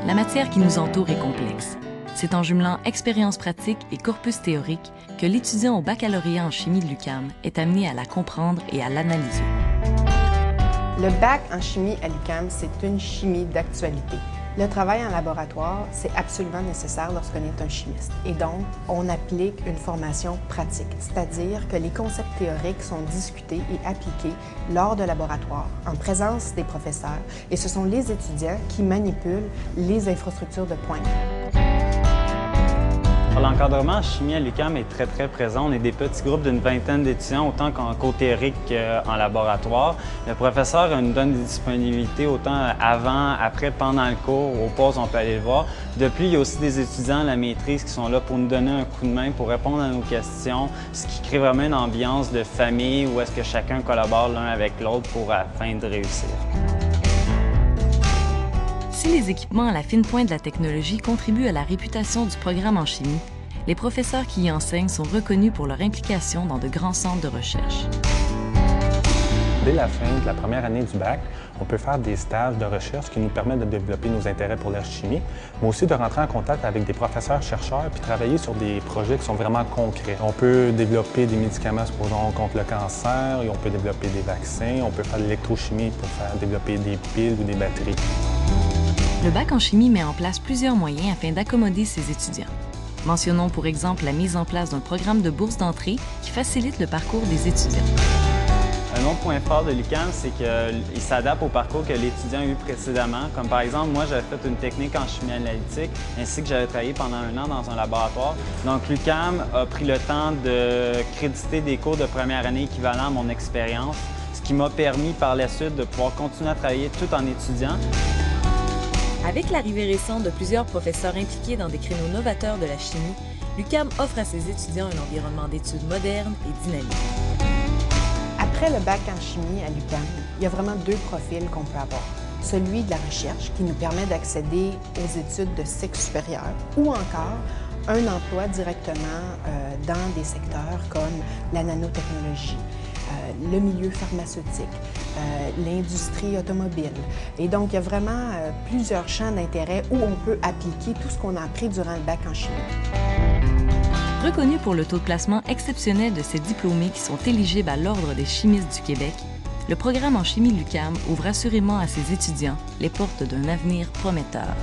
La matière qui nous entoure est complexe. C'est en jumelant expérience pratique et corpus théorique que l'étudiant au baccalauréat en chimie de l'UQAM est amené à la comprendre et à l'analyser. Le bac en chimie à l'UQAM, c'est une chimie d'actualité. Le travail en laboratoire, c'est absolument nécessaire lorsqu'on est un chimiste. Et donc, on applique une formation pratique, c'est-à-dire que les concepts théoriques sont discutés et appliqués lors de laboratoires, en présence des professeurs, et ce sont les étudiants qui manipulent les infrastructures de pointe. L'encadrement en chimie à l'UQAM est très présent. On est des petits groupes d'une vingtaine d'étudiants, autant qu'en co-théorique qu'en laboratoire. Le professeur nous donne des disponibilités autant avant, après, pendant le cours. Aux pauses, on peut aller le voir. De plus, il y a aussi des étudiants à la maîtrise qui sont là pour nous donner un coup de main, pour répondre à nos questions, ce qui crée vraiment une ambiance de famille où est-ce que chacun collabore l'un avec l'autre afin de réussir. Si les équipements à la fine pointe de la technologie contribuent à la réputation du programme en chimie, les professeurs qui y enseignent sont reconnus pour leur implication dans de grands centres de recherche. Dès la fin de la première année du bac, on peut faire des stages de recherche qui nous permettent de développer nos intérêts pour la chimie, mais aussi de rentrer en contact avec des professeurs-chercheurs puis travailler sur des projets qui sont vraiment concrets. On peut développer des médicaments, supposons, contre le cancer, et on peut développer des vaccins, on peut faire de l'électrochimie pour développer des piles ou des batteries. Le bac en chimie met en place plusieurs moyens afin d'accommoder ses étudiants. Mentionnons pour exemple la mise en place d'un programme de bourse d'entrée qui facilite le parcours des étudiants. Un autre point fort de l'UQAM, c'est qu'il s'adapte au parcours que l'étudiant a eu précédemment. Comme par exemple, moi, j'avais fait une technique en chimie analytique, ainsi que j'avais travaillé pendant 1 an dans un laboratoire. Donc, l'UQAM a pris le temps de créditer des cours de première année équivalents à mon expérience, ce qui m'a permis par la suite de pouvoir continuer à travailler tout en étudiant. Avec l'arrivée récente de plusieurs professeurs impliqués dans des créneaux novateurs de la chimie, l'UQAM offre à ses étudiants un environnement d'études moderne et dynamique. Après le bac en chimie à l'UQAM, il y a vraiment 2 profils qu'on peut avoir. Celui de la recherche, qui nous permet d'accéder aux études de cycle supérieur, ou encore un emploi directement dans des secteurs comme la nanotechnologie, le milieu pharmaceutique, l'industrie automobile. Et donc, il y a vraiment plusieurs champs d'intérêt où on peut appliquer tout ce qu'on a appris durant le bac en chimie. Reconnu pour le taux de placement exceptionnel de ses diplômés qui sont éligibles à l'Ordre des chimistes du Québec, le programme en chimie l'UQAM ouvre assurément à ses étudiants les portes d'un avenir prometteur.